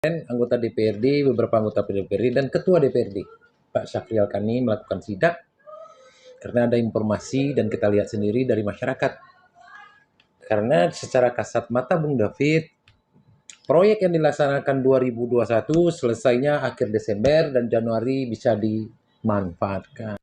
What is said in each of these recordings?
Anggota DPRD, beberapa anggota DPRD, dan Ketua DPRD, Pak Syafrial Kani melakukan sidak karena ada informasi dan kita lihat sendiri dari masyarakat. Karena secara kasat mata Bung David, proyek yang dilaksanakan 2021 selesainya akhir Desember dan Januari bisa dimanfaatkan.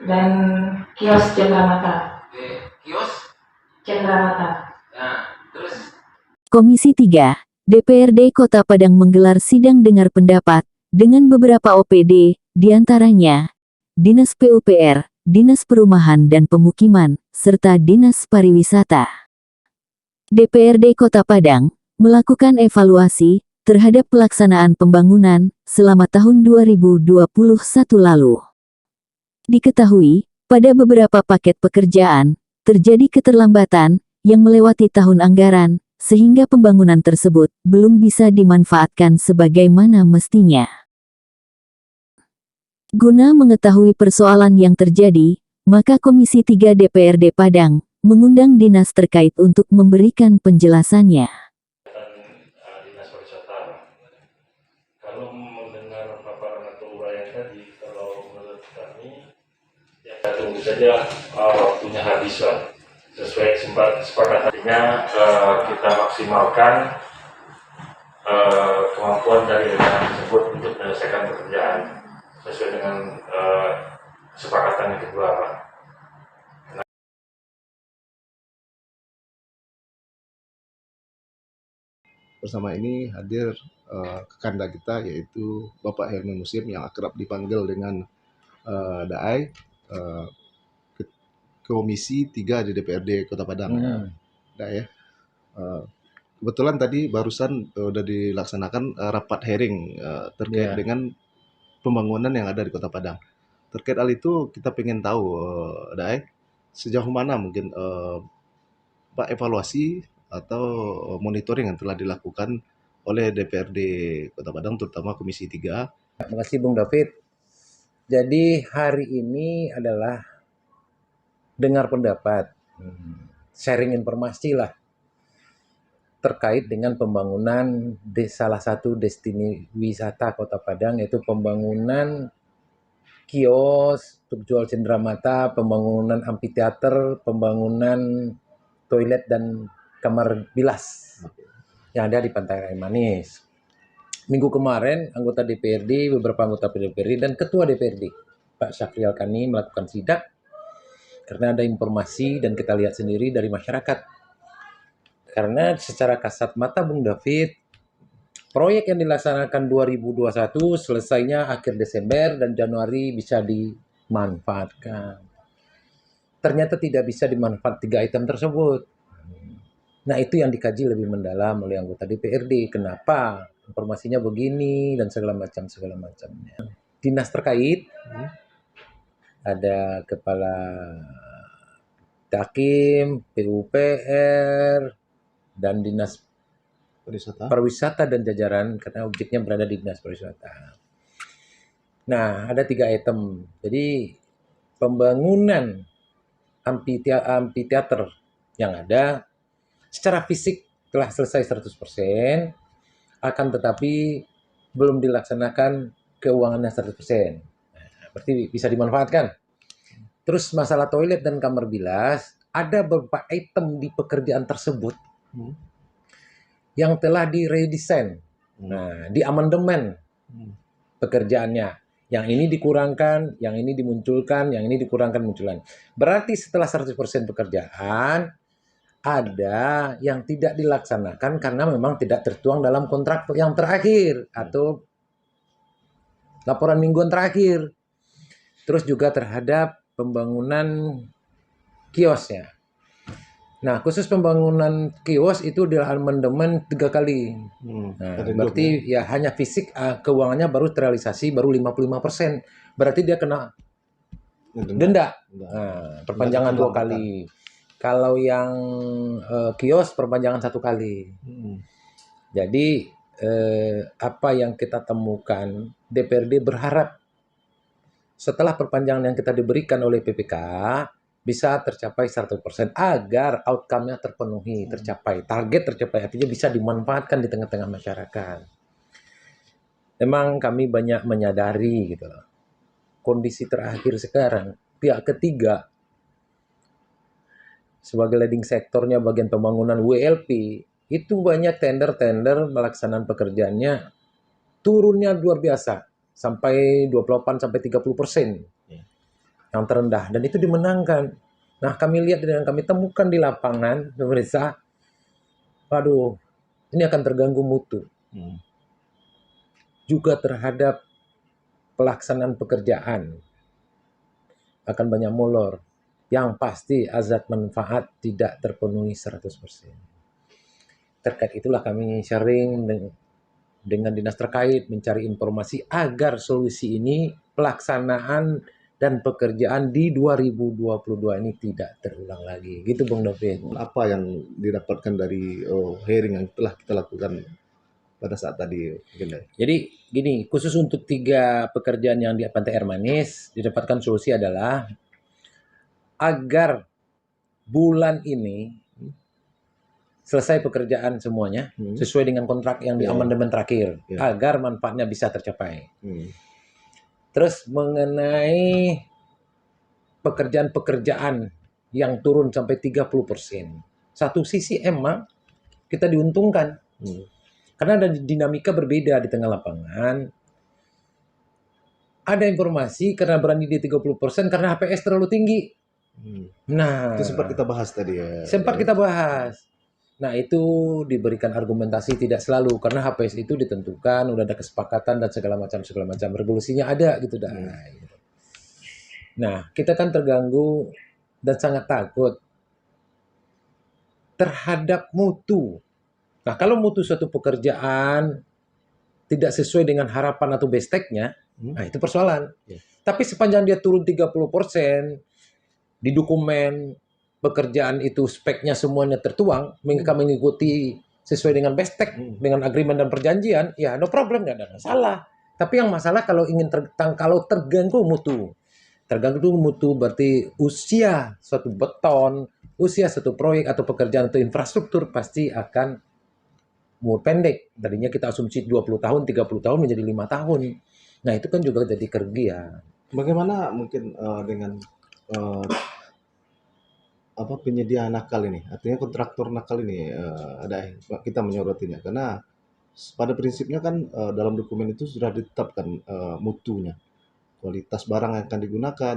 Dan kios Cendramata. Kios? Cendramata. Nah, terus? Komisi 3, DPRD Kota Padang menggelar sidang dengar pendapat dengan beberapa OPD, diantaranya Dinas PUPR, Dinas Perumahan dan Pemukiman, serta Dinas Pariwisata. DPRD Kota Padang melakukan evaluasi terhadap pelaksanaan pembangunan selama tahun 2021 lalu. Diketahui, pada beberapa paket pekerjaan, terjadi keterlambatan yang melewati tahun anggaran, sehingga pembangunan tersebut belum bisa dimanfaatkan sebagaimana mestinya. Guna mengetahui persoalan yang terjadi, maka Komisi 3 DPRD Padang mengundang dinas terkait untuk memberikan penjelasannya. Dinas Pariwisata. Kalau mendengar paparan atau uraian tadi, kalau menurut kami, ya tunggu saja waktunya habis lah. Sesuai kesepakatannya kita maksimalkan kemampuan dari rekan tersebut untuk menyelesaikan pekerjaan sesuai dengan kesepakatan yang kedua. Bersama ini hadir kekanda kita, yaitu Bapak Herman Musim yang akrab dipanggil dengan Daai, Komisi 3 di DPRD Kota Padang. Daai ya. Kebetulan tadi barusan sudah dilaksanakan rapat hearing terkait dengan pembangunan yang ada di Kota Padang. Terkait hal itu kita ingin tahu, Daai, sejauh mana mungkin Pak evaluasi atau monitoring yang telah dilakukan oleh DPRD Kota Padang, terutama Komisi 3. Terima kasih Bung David. Jadi hari ini adalah dengar pendapat, sharing informasi lah terkait dengan pembangunan di salah satu destinasi wisata Kota Padang, yaitu pembangunan kios untuk jual cenderamata, pembangunan amphitheater, pembangunan toilet dan kamar bilas yang ada di Pantai Raih Manis. Minggu kemarin anggota DPRD, beberapa anggota DPRD, dan Ketua DPRD, Pak Syafrial Kani melakukan sidak karena ada informasi dan kita lihat sendiri dari masyarakat. Karena secara kasat mata Bung David, proyek yang dilaksanakan 2021 selesainya akhir Desember dan Januari bisa dimanfaatkan. Ternyata tidak bisa dimanfaatkan 3 item tersebut. Nah, itu yang dikaji lebih mendalam oleh anggota DPRD. Kenapa? Informasinya begini dan segala macamnya. Dinas terkait, ada Kepala Dakim, PUPR, dan Dinas Pariwisata dan jajaran, karena objeknya berada di Dinas Pariwisata. Nah, ada 3 item. Jadi, pembangunan amphitheater yang ada secara fisik telah selesai 100%, akan tetapi belum dilaksanakan keuangannya 100%. Nah, berarti bisa dimanfaatkan. Terus masalah toilet dan kamar bilas, ada beberapa item di pekerjaan tersebut yang telah diredesain, di amandemen pekerjaannya. Yang ini dikurangkan, yang ini dimunculkan, yang ini dikurangkan munculan. Berarti setelah 100% pekerjaan, ada yang tidak dilaksanakan karena memang tidak tertuang dalam kontrak yang terakhir atau laporan mingguan terakhir. Terus juga terhadap pembangunan kiosnya. Nah, khusus pembangunan kios itu adalah amandemen 3 kali. Nah, Ada berarti ya hanya fisik keuangannya baru terrealisasi baru 55%. Berarti dia kena denda. Nah, perpanjangan 2 kali. Kalau yang kios perpanjangan 1 kali. Jadi apa yang kita temukan, DPRD berharap setelah perpanjangan yang kita diberikan oleh PPK bisa tercapai 100% agar outcome-nya terpenuhi, tercapai, target tercapai, artinya bisa dimanfaatkan di tengah-tengah masyarakat. Memang kami banyak menyadari gitu loh. Kondisi terakhir sekarang, pihak ketiga sebagai leading sektornya bagian pembangunan WLP, itu banyak tender-tender melaksanaan pekerjaannya turunnya luar biasa sampai 28 sampai 30%. Yang terendah, dan itu dimenangkan. Nah, kami lihat dan kami temukan di lapangan, pemirsa, waduh, ini akan terganggu mutu. Juga terhadap pelaksanaan pekerjaan akan banyak molor. Yang pasti azas manfaat tidak terpenuhi 100%. Terkait itulah kami sharing dengan dinas terkait, mencari informasi agar solusi ini pelaksanaan dan pekerjaan di 2022 ini tidak terulang lagi. Gitu Bung David. Apa yang didapatkan dari hearing yang telah kita lakukan pada saat tadi? Jadi gini, khusus untuk 3 pekerjaan yang di Pantai Air Manis, didapatkan solusi adalah agar bulan ini selesai pekerjaan semuanya sesuai dengan kontrak yang di amandemen terakhir, agar manfaatnya bisa tercapai. Terus mengenai pekerjaan-pekerjaan yang turun sampai 30%. Satu sisi emang kita diuntungkan. Karena ada dinamika berbeda di tengah lapangan. Ada informasi karena berani di 30% karena HPS terlalu tinggi. Nah, itu sempat kita bahas tadi ya. Sempat kita bahas. Nah, itu diberikan argumentasi tidak selalu karena HPS itu ditentukan, udah ada kesepakatan dan segala macam revolusinya ada gitu dah. Nah, kita kan terganggu dan sangat takut terhadap mutu. Nah, kalau mutu suatu pekerjaan tidak sesuai dengan harapan atau besteknya, nah itu persoalan. Tapi sepanjang dia turun 30%, di dokumen pekerjaan itu speknya semuanya tertuang, mereka mengikuti sesuai dengan bestek, dengan agreement dan perjanjian, ya no problem, nggak ada masalah. Tapi yang masalah kalau kalau terganggu mutu. Terganggu mutu berarti usia suatu beton, usia suatu proyek atau pekerjaan atau infrastruktur pasti akan umur pendek. Tadinya kita asumsi 20 tahun, 30 tahun menjadi 5 tahun. Nah, itu kan juga jadi kerugian. Bagaimana mungkin dengan penyedia nakal ini, artinya kontraktor nakal ini, ada kita menyorotinya karena pada prinsipnya kan dalam dokumen itu sudah ditetapkan mutunya, kualitas barang yang akan digunakan,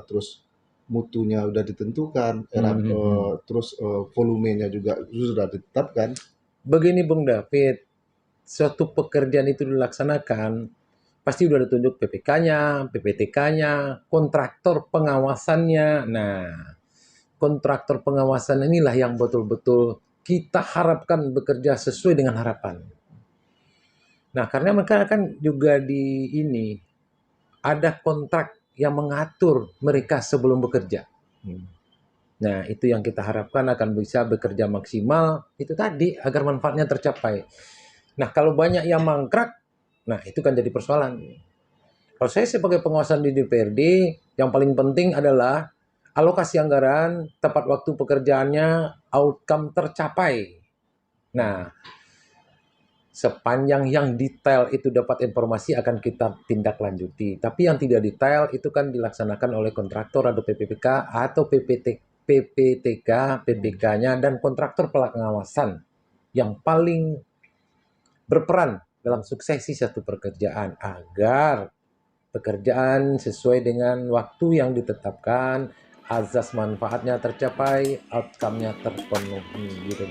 terus mutunya sudah ditentukan, terus volumenya juga sudah ditetapkan. Begini Bung David, suatu pekerjaan itu dilaksanakan, pasti sudah ditunjuk PPK-nya, PPTK-nya, kontraktor pengawasannya. Nah, kontraktor pengawasan inilah yang betul-betul kita harapkan bekerja sesuai dengan harapan. Nah, karena mereka kan juga ada kontrak yang mengatur mereka sebelum bekerja. Nah, itu yang kita harapkan akan bisa bekerja maksimal, itu tadi, agar manfaatnya tercapai. Nah, kalau banyak yang mangkrak, nah itu kan jadi persoalan. Kalau saya sebagai pengawasan di DPRD, yang paling penting adalah alokasi anggaran, tepat waktu pekerjaannya, outcome tercapai. Nah, sepanjang yang detail itu dapat informasi akan kita tindak lanjuti. Tapi yang tidak detail itu kan dilaksanakan oleh kontraktor atau PPPK atau PPTK, PPK-nya, dan kontraktor pengawasan yang paling berperan dalam suksesi satu pekerjaan agar pekerjaan sesuai dengan waktu yang ditetapkan, azas manfaatnya tercapai, outcome-nya terpenuhi gitu.